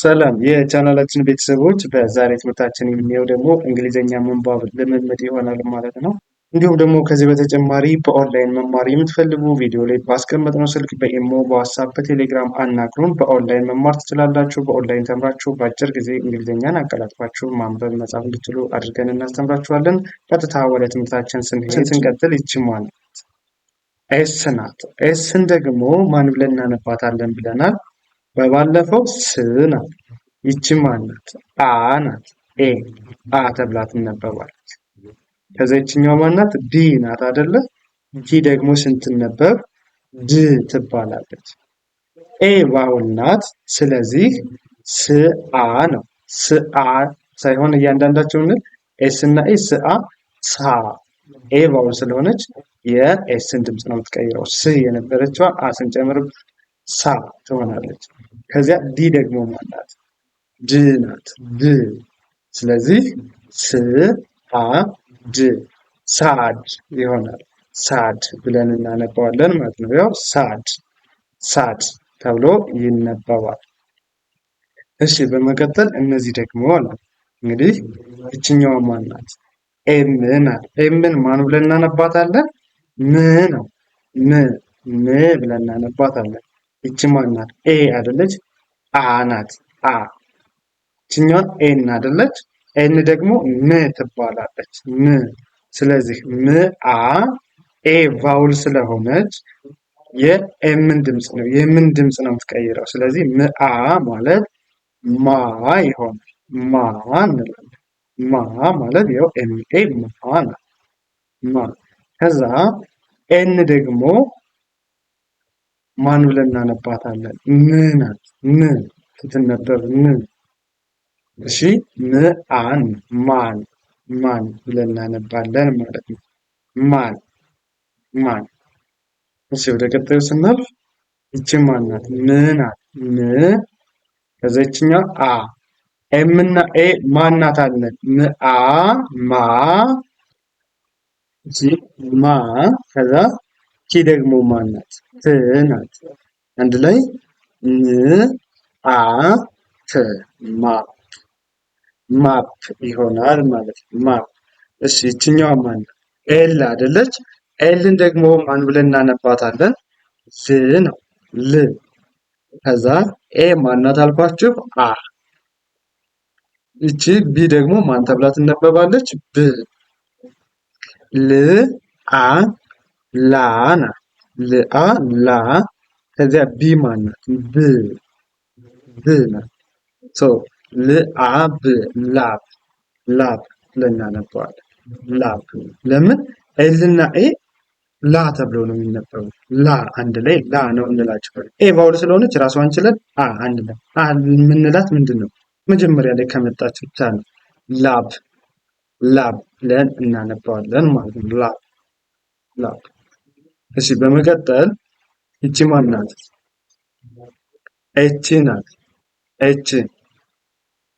ሰላም የቻናላችን ቤተሰቦች፣ በዛሬ ትምህርታችን የምናየው ደግሞ እንግሊዘኛ ምንባብ ልምምድ ይሆናል ማለት ነው። እንዲሁም ደግሞ ከዚህ በተጨማሪ በኦንላይን መማር የምትፈልጉ ቪዲዮ ላይ ባስቀመጥነው ስልክ በኢሞ፣ በዋትስአፕ፣ በቴሌግራም አናግሩን። በኦንላይን መማር ትችላላችሁ። በኦንላይን ተምራችሁ በአጭር ጊዜ እንግሊዝኛን አቀላጥፋችሁ ማንበብ መጻፍ እንድትችሉ አድርገን እናስተምራችኋለን። ቀጥታ ወደ ትምህርታችን ስንቀጥል ይችማል ኤስ ናት። ኤስን ደግሞ ማን ብለን እናነባታለን ብለናል። በባለፈው ስ ናት። ይቺ ማን ናት? አ ናት። አ ተብላ ትነበባለች። ከዛ ይችኛው ማን ናት? ዲ ናት አይደለ? ዲ ደግሞ ስንትነበብ ድ ትባላለች። ቫውል ናት። ስለዚህ ስአ ነው። ስአ ሳይሆን እያንዳንዳቸው ኤስ እና ስአ ሳ። ቫውል ስለሆነች የኤስን ድምፅ ነው የምትቀይረው። ስ የነበረችዋ አ ስንጨምር ሳ ትሆናለች። ከዚያ ዲ ደግሞ ማናት? ድ ናት። ድ ስለዚህ ስ አ ድ ሳድ ይሆናል። ሳድ ብለን እናነባዋለን ማለት ነው። ያው ሳድ ሳድ ተብሎ ይነበባል። እሺ በመቀጠል እነዚህ ደግሞ አለ እንግዲህ እችኛዋ ማናት? ኤም ናት። ኤምን ማን ብለን እናነባታለን? ም ነው። ም ብለን እናነባታለን። ይቺ ማናት? ኤ አይደለች? አ ናት። አ ይችኛዋ ኤን አይደለች? ኤን ደግሞ ም ትባላለች። ም ስለዚህ ም አ ኤ ቫውል ስለሆነች የኤምን ድምፅ ነው ነው የምትቀይረው። ስለዚህ ም አ ማለት ማ ይሆናል። ማ እንላለን። ማ ማለት ያው ኤም ኤ ማ ናት። ማ ከዛ ኤን ደግሞ ማን ብለን እናነባታለን? ም ናት። ም ስትነበብ ም። እሺ ምአን ማን ብለን እናነባለን ማለት ነው። ማን። እሺ ወደ ቀጣዩ ስናልፍ ይቺ ማን ናት? ም ናት። ም ከዛ ይችኛው አ። ኤም እና ኤ ማን ናት አለን? ምአ ማ። እሺ ማ ከዛ ኪ ደግሞ ማን ናት? ት ናት። አንድ ላይ ም አ ት ማፕ ይሆናል ማለት ነው። ማፕ። እሺ ይችኛዋ ማን ናት? ኤል አይደለች? ኤልን ደግሞ ማን ብለን እናነባታለን? ል ነው። ል ከዛ ኤ ማናት አልኳችሁ? አ። ይቺ ቢ ደግሞ ማን ተብላ ትነበባለች? ብ። ል አ ላ ናት። ልአ ላ ከዚያ ቢ ማናት? ብ ናት። ልአብ ላብ ብለን እናነባዋለን። ላብ ለምን? ኤልና ኤ ላ ተብለው ነው የሚነበቡ። ላ አንድ ላይ ላ ነው እንላቸዋለን። ኤ ቫውል ስለሆነች ራሷን ችለን አ አንድ ላይ አ የምንላት ምንድን ነው? መጀመሪያ ላይ ከመጣች ብቻ ነው። ላብ ብለን እናነባዋለን ማለት ነው። ላብ። እሺ በመቀጠል ይቺ ማን ናት? ኤች ናት። ኤች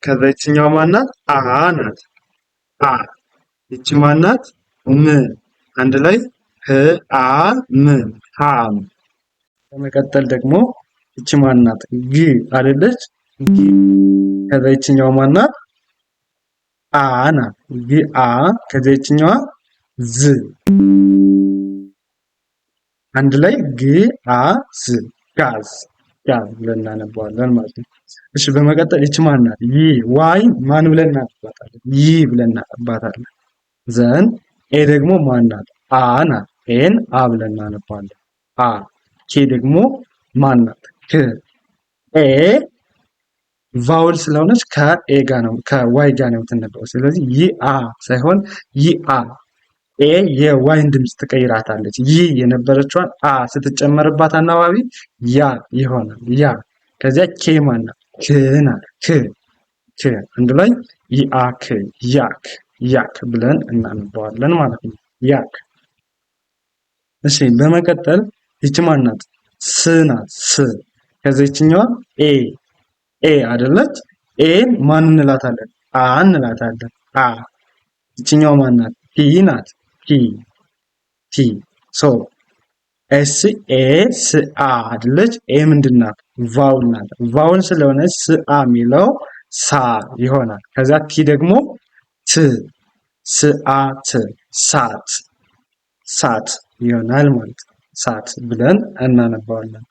ከዛ ይችኛዋ ማናት? አ ናት። አ ይቺ ማናት? ም አንድ ላይ ህ አ ም ሃም። በመቀጠል ደግሞ ይቺ ማናት? ግ አይደለች? ግ ከዛ ይችኛዋ ማናት? አ ናት። ግ አ ከዛ ይችኛዋ ዝ አንድ ላይ ግ አ ዝ ጋዝ ብለን እናነባዋለን ማለት ነው። እሺ በመቀጠል ይቺ ማን ናት? ይ ዋይ ማን ብለን እናነባታለን? ይ ብለን እናነባታለን። ዘን ኤ ደግሞ ማን ናት? አ ናት። ኤን አ ብለን እናነባለን። አ ኬ ደግሞ ማን ናት? ክ። ኤ ቫውል ስለሆነች ከኤ ጋር ነው ከዋይ ጋር ነው የምትነበበው። ስለዚህ ይ አ ሳይሆን ይ አ። ኤ የዋይን ድምፅ ትቀይራታለች። ይህ የነበረችዋን አ ስትጨመርባት አናባቢ ያ ይሆናል። ያ ከዚያ ኬ ማናት? ክ ናት። ክ አንድ ላይ ይአክ ያክ ብለን እናነባዋለን ማለት ነው። ያክ። እሺ በመቀጠል ይቺ ማናት? ስ ናት። ስ ከዚያ ይችኛዋ ኤ አይደለች? ኤን ማን እንላታለን? አ እንላታለን። አ ይችኛዋ ማናት? ፒ ናት። ቲ ኤስ ኤ ስ አ አይደለች? ኤ ምንድን ናት? ቫውል ናት። ቫውል ስለሆነች ስአ የሚለው ሳ ይሆናል። ከዛ ቲ ደግሞ ት ስአት ሳት ሳት ይሆናል ማለት ነው። ሳት ብለን እናነባዋለን።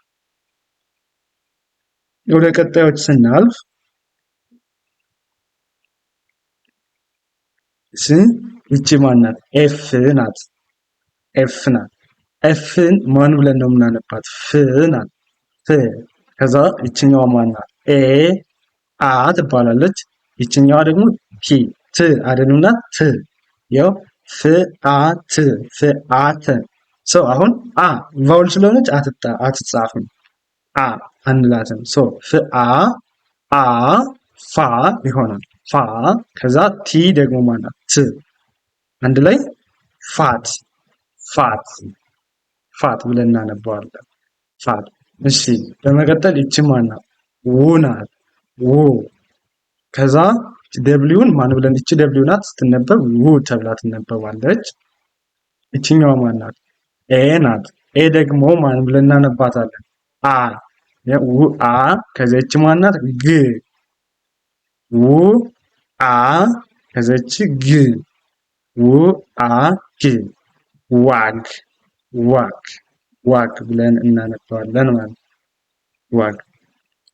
ወደ ቀጣዮች ስናልፍ ይቺ ማናት? ኤፍ ናት። ኤፍ ናት። ኤፍን ማን ብለን ነው የምናነባት? ፍ ናት። ፍ ከዛ ይችኛዋ ማናት? ኤ አ ትባላለች። ይችኛዋ ደግሞ ቲ ት አይደሉና ት ያው ፍ አ ት ፍ አ ተ ሶ አሁን አ ቫውል ስለሆነች አትጻፍም። አ አንላትም። ሶ ፍ አ ፋ ይሆናል። ፋ ከዛ ቲ ደግሞ ማናት? ት አንድ ላይ ፋት ፋት ፋት ብለን እናነባዋለን። ፋት። እሺ በመቀጠል ይቺ ማናት? ው ናት። ው ከዛ ደብሊውን ማን ብለን ይቺ ደብሊው ናት ስትነበብ ው ተብላ ትነበባለች። ይቺኛዋ ማናት? ኤ ናት። ኤ ደግሞ ማን ብለን እናነባታለን? አ ው አ ከዛ ይቺ ማናት? ግ ው አ ከዛ ይቺ ግ ው አ ግ ዋግ ዋግ ዋግ ብለን እናነባዋለን ማለት ነው። ዋግ።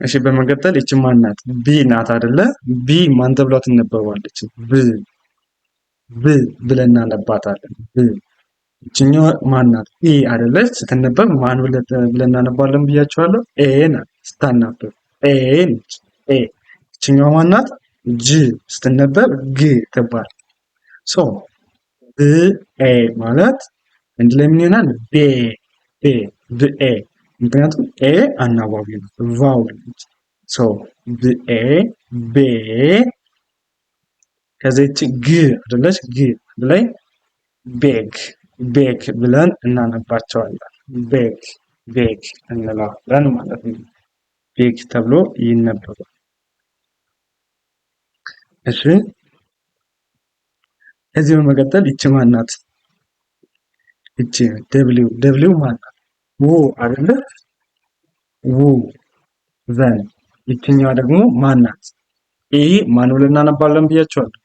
እሺ በመቀጠል ይቺ ማናት? ቢ ናት አይደለ? ቢ ማን ተብላ ትነበባለች? ብ ብ ብለን እናነባታለን። ብ ይቺኛዋ ማናት? ኢ አይደለች? ስትነበብ ማን ብለን እናነባለን ብያቸዋለሁ? ኤ ናት ስታናበብ ኤ ነች። ኤ ይቺኛዋ ማናት? ጅ ስትነበብ ግ ትባል። ሶ ብ ኤ ማለት አንድ ላይ ምን ይሆናል? ቤ ቤ ብኤ ምክንያቱም ኤ አናባቢ ነው ቫውል ነች። ሶ ብኤ ቤ ከዚች ግ አይደለች? ግ አንድ ላይ ቤግ ቤግ ብለን እናነባቸዋለን። ቤግ ቤግ እንለዋለን ማለት ነው። ቤግ ተብሎ ይነበባል። እሺ ከዚህ በመቀጠል ይቺ ማናት? ይቺ ደብሊው ደብሊው ማናት? ው አይደለ? ው ዘን ይቺኛዋ ደግሞ ማናት? ኢ ማን ብለን እናነባለን ብያቸዋለሁ?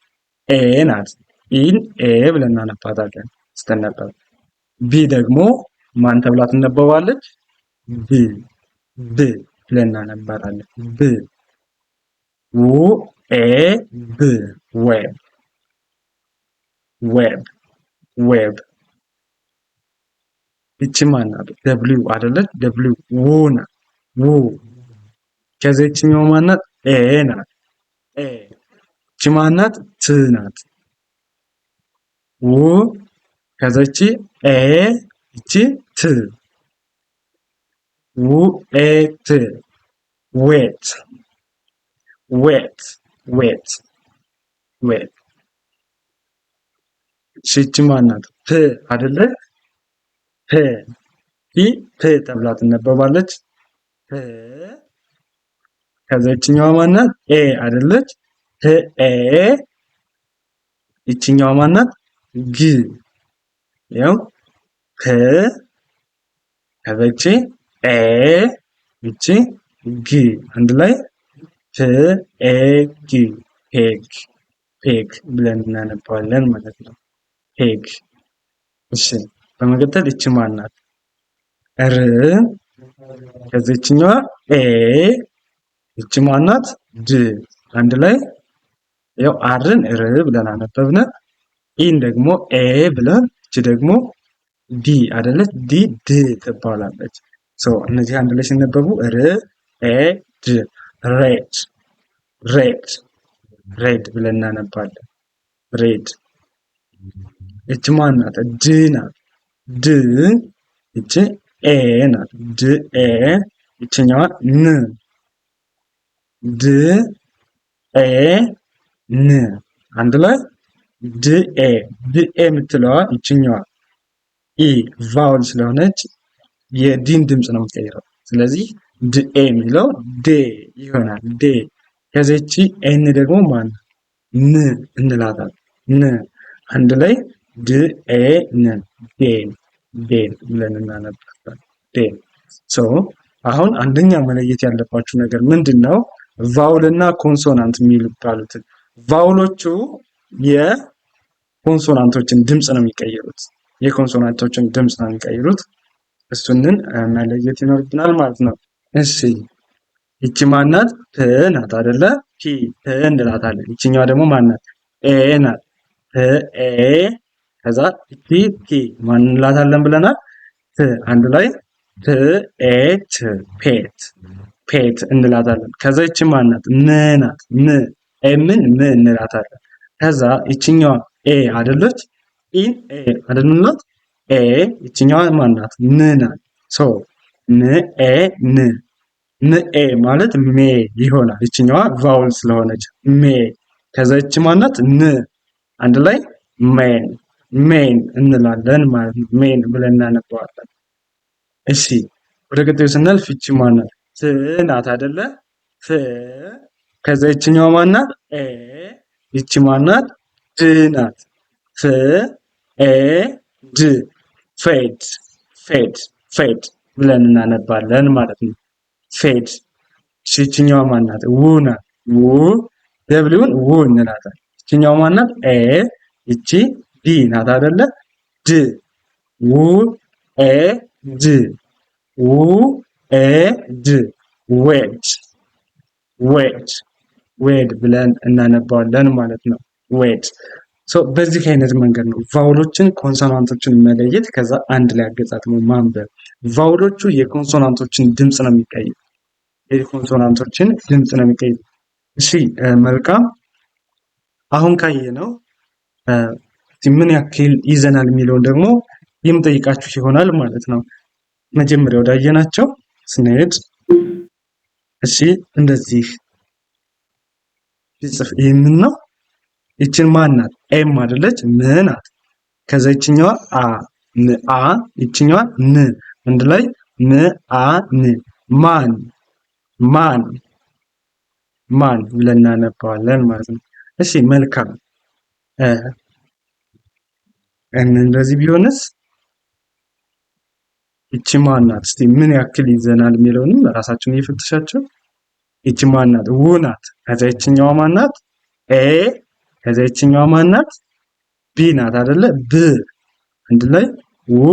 ኤ ናት። ኢን ኤ ብለን እናነባታለን ስትነበብ። ቢ ደግሞ ማን ተብላ ትነበባለች? ብ ብ ብለን እናነባታለን። ብ ው ኤ ብ ዌብ ዌብ ዌብ። ይቺ ማናት? ደብሊው አይደለች? ደብሊው ው ናት። ው ከዚያ ይቺኛው ማናት? ኤ ናት። ኤ ይቺ ማናት? ት ናት። ው ከዚያ ይቺ ኤ ይቺ ት ው ኤ ት ዌት ዌት ዌት ዌት። ይቺ ማናት? ፕ አይደለ? ፕ ፒ ፕ ተብላ ትነበባለች። ፕ ከዛ ይችኛዋ ማናት? ኤ አይደለች? ፕ ኤ ይችኛዋ ማናት? ግ ያው ፕ ከዛ ይቺ ኤ ይቺ ግ አንድ ላይ ፕ ኤ ግ ፔግ ፔግ ብለን እናነባዋለን ማለት ነው። ፔግ። እሺ በመቀጠል ይቺ ማናት? ር ከዚህኛዋ ኤ ይቺ ማናት? ድ አንድ ላይ ያው አርን ር ብለን አነበብን። ኢን ደግሞ ኤ ብለን እቺ ደግሞ ዲ አይደለች? ዲ ድ ትባላለች። ሶ እነዚህ አንድ ላይ ሲነበቡ ር ኤ ድ ሬድ ሬድ ሬድ ብለን እናነባለን። ሬድ። እቺ ማናት? ድ ናት። ድ እቺ ኤ ናት። ድ ኤ ይችኛዋ ን ድ ኤ ን አንድ ላይ ድ ኤ ድ ኤ የምትለዋ ይችኛዋ ኢ ቫውል ስለሆነች የዲን ድምፅ ነው የምትቀይረው። ስለዚህ ድ ኤ የሚለው ዴ ይሆናል። ዴ ከዚህቺ ኤን ደግሞ ማን ን እንላታለን። ን አንድ ላይ ድ ኤ ን ዴን ዴን ብለን እናነባለን። ዴን ሶ አሁን አንደኛ መለየት ያለባችሁ ነገር ምንድን ነው? ቫውል እና ኮንሶናንት የሚባሉትን ቫውሎቹ የኮንሶናንቶችን ድምፅ ነው የሚቀይሩት። የኮንሶናንቶችን ድምፅ ነው የሚቀይሩት። እሱንን መለየት ይኖርብናል ማለት ነው። እሺ ይቺ ማናት? ፕ ናት አይደለ? ፒ ፕ እንላታለን። ይችኛዋ ደግሞ ማናት? ኤ ናት። ፕ ኤ ከዛ ፒ ፒ ማን እንላታለን ብለናል? ፕ አንድ ላይ ፕ ኤ ት ፔት ፔት እንላታለን። ከዛ ይቺ ማናት? ም ናት። ም ኤምን ም እንላታለን። ከዛ ይችኛዋ ኤ አይደለች? ኢን ኤ አይደልናት? ኤ ይችኛዋ ማናት? ም ናት። ሶ ም ኤ ን ም ኤ ማለት ሜ ይሆናል። ይችኛዋ ቫውል ስለሆነች ሜ። ከዛ ይቺ ማናት? ን አንድ ላይ ሜን ሜን እንላለን ማለት ነው። ሜን ብለን እናነባዋለን። እሺ ወደ ቀጣዩ ስናልፍ ይቺ ማናት? ፍ ናት አይደለ? ፍ ከዛ ይችኛዋ ማናት? ኤ ይቺ ማናት? ድ ናት። ፍ ኤ ድ ፌድ ፌድ ፌድ ብለን እናነባለን ማለት ነው። ፌድ ይችኛዋ ማናት? ው ናት። ው ደብሊውን ው እንላታለን። ይችኛዋ ማናት? ኤ ይቺ ዲ ናት አይደለ? ድ ው ኤ ድ ው ኤ ድ ዌድ ዌድ ዌድ ብለን እናነባዋለን ማለት ነው። ዌድ በዚህ አይነት መንገድ ነው ቫውሎችን ኮንሶናንቶችን መለየት፣ ከዛ አንድ ላይ አገጣጥሞ ማንበብ። ቫውሎቹ የኮንሶናንቶችን ድምፅ ነው የሚቀይሩ። የኮንሶናንቶችን ድምፅ ነው የሚቀይሩ። እሺ መልካም። አሁን ካየነው ምን ያክል ይዘናል የሚለውን ደግሞ የምጠይቃችሁ ይሆናል ማለት ነው። መጀመሪያ ወዳየናቸው ስንሄድ እሺ እንደዚህ ይጽፍ ይህንን ነው። ይችን ማን ናት? ኤም አይደለች? ም ናት። ከዛ ይችኛዋ አ ን አ ይችኛዋ ን አንድ ላይ ም አ ን ማን ማን ማን ብለን እናነባዋለን ማለት ነው። እሺ መልካም። እንደዚህ ቢሆንስ ይቺ ማን ናት? እስቲ ምን ያክል ይዘናል የሚለውንም ራሳችንን እየፈተሻቸው። ይቺ ማን ናት? ው ናት። ከዛ ይችኛዋ ማን ናት? ኤ ከዛ ይችኛዋ ማን ናት? ቢ ናት አይደለ? ብ አንድ ላይ ው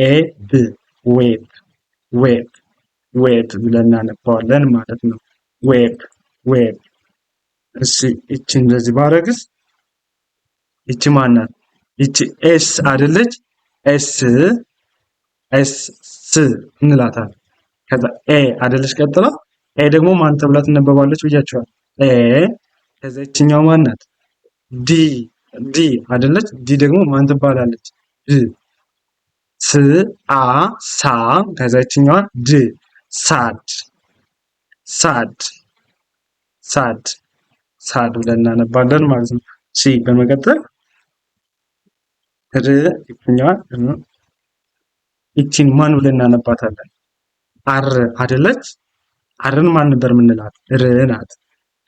ኤ ብ ዌብ ዌብ ዌብ ብለን እናነባዋለን ማለት ነው። ዌብ ዌብ። እሺ ይቺ እንደዚህ ባረግስ ይቺ ማን ናት? ይቺ ኤስ አይደለች? ኤስ ኤስ ስ እንላታለን። ከዛ ኤ አይደለች? ቀጥላ ኤ ደግሞ ማን ተብላ ትነበባለች ብያቸዋል? ኤ ከዛ ይችኛው ማን ናት? ዲ ዲ አይደለች? ዲ ደግሞ ማን ትባላለች? ድ ስ አ ሳ ከዛ ይችኛዋ ድ ሳድ ሳድ ሳድ ሳድ ብለን እናነባለን ማለት ነው። ሲ በመቀጠል ር ይችኛዋ ይቺን ማን ብለን እናነባታለን? አር አይደለች? አርን ማን ነበር የምንላት? ር ናት።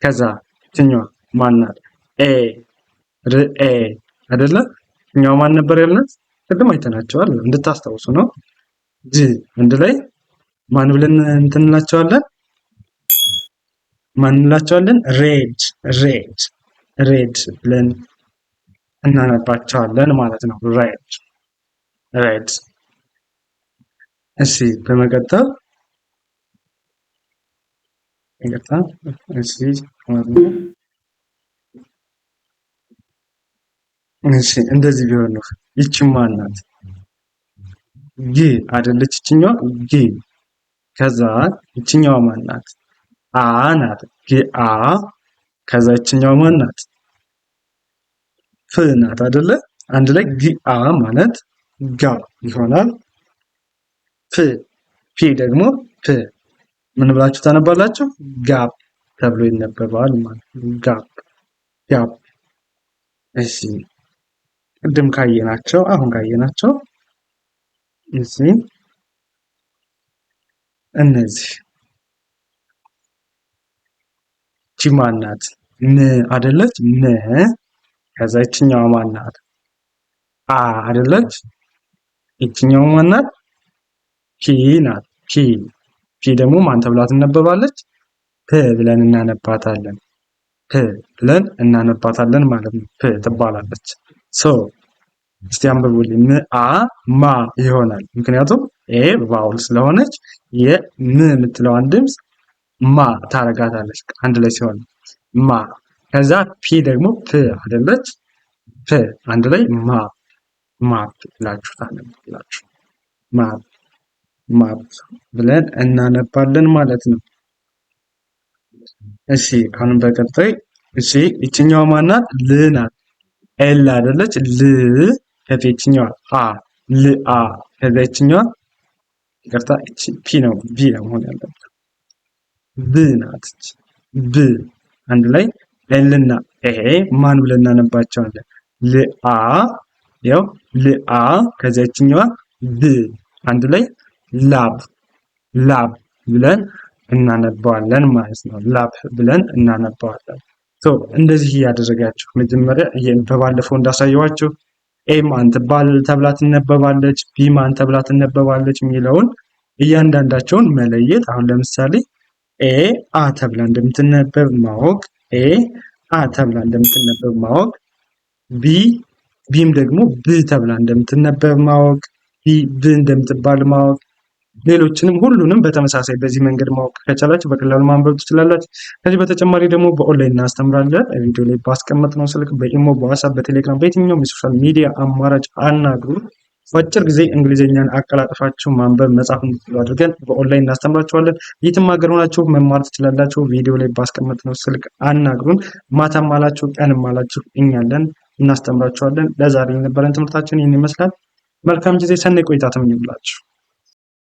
ከዛ ይችኛዋ ማን ናት? ኤ ር ኤ አይደለ? ይችኛዋ ማን ነበር ያልናት? ቅድም አይተናቸዋል እንድታስታውሱ ነው። ድ አንድ ላይ ማን ብለን እንትንላቸዋለን? ማን እንላቸዋለን? ሬድ ሬድ ሬድ ብለን እናነባቸዋለን ማለት ነው። ሬድ ሬድ። እሺ በመቀጠል እሺ እንደዚህ ቢሆን ነው። ይቺ ማን ናት? ግ አይደለች? ይችኛዋ ግ። ከዛ ይችኛዋ ማን ናት? አ ናት። ግ አ። ከዛ ይችኛዋ ማን ናት? ፍ ናት አይደለ? አንድ ላይ ግ አ ማለት ጋ ይሆናል። ፍ ፒ ደግሞ ፕ ምን ብላችሁ ታነባላችሁ? ጋፕ ተብሎ ይነበባል ማለት ነው። ጋፕ ጋፕ። እሺ ቅድም ካየናቸው አሁን ካየናቸው እዚህ እነዚህ ይቺ ማን ናት? ም አይደለች? ም ከዛ ይችኛዋ ማን ናት? አ አይደለች? ይችኛዋ ማን ናት? ፒ ናት። ፒ ፒ ደግሞ ማን ተብላ ትነበባለች? ፕ ብለን እናነባታለን። ፕ ብለን እናነባታለን ማለት ነው። ፕ ትባላለች። እስቲ አንብቡልኝ። ማ ይሆናል። ምክንያቱም ኤ ቫውል ስለሆነች የም የምትለዋን ድምፅ ማ ታረጋታለች አንድ ላይ ሲሆን ማ። ከዛ ፒ ደግሞ ፕ አይደለች? ፕ አንድ ላይ ማፕ ብላችሁ ታነባላችሁ። ማፕ ብለን እናነባለን ማለት ነው። እሺ አሁን በቀጣይ ይችኛዋ ማናት? ል ናት። ኤል አይደለች? ል ከዚህኛዋ አ ል አ ከዚህኛዋ ይቅርታ ፒ ነው ቢ ነው መሆን ያለበት። ብ ናት። ብ አንድ ላይ ኤልና ኤ ማን ብለን እናነባቸዋለን? ልአ ያው ልአ ከዚህኛዋ ብ አንድ ላይ ላብ ብለን እናነባዋለን ማለት ነው። ላብ ብለን እናነባዋለን። እንደዚህ እያደረጋችሁ መጀመሪያ በባለፈው እንዳሳየዋችሁ ኤ ማን ተብላ ትነበባለች፣ ቢ ማን ተብላ ትነበባለች የሚለውን እያንዳንዳቸውን መለየት። አሁን ለምሳሌ ኤ አ ተብላ እንደምትነበብ ማወቅ፣ ኤ አ ተብላ እንደምትነበብ ማወቅ፣ ቢም ደግሞ ብ ተብላ እንደምትነበብ ማወቅ፣ ብ እንደምትባል ማወቅ፣ ሌሎችንም ሁሉንም በተመሳሳይ በዚህ መንገድ ማወቅ ከቻላችሁ በቀላሉ ማንበብ ትችላላችሁ። ከዚህ በተጨማሪ ደግሞ በኦንላይን እናስተምራለን። ቪዲዮ ላይ ባስቀመጥነው ስልክ በኢሞ፣ በዋትስአፕ፣ በቴሌግራም በየትኛውም የሶሻል ሚዲያ አማራጭ አናግሩ። በአጭር ጊዜ እንግሊዝኛን አቀላጥፋችሁ ማንበብ መጻፍ እንድትችሉ አድርገን በኦንላይን እናስተምራችኋለን። የትም ሀገር ሆናችሁ መማር ትችላላችሁ። ቪዲዮ ላይ ባስቀመጥነው ስልክ አናግሩን። ማታም አላችሁ ቀንም አላችሁ እኛለን እናስተምራችኋለን። ለዛሬ የነበረን ትምህርታችን ይህን ይመስላል። መልካም ጊዜ፣ ሰናይ ቆይታ ተመኘሁላችሁ።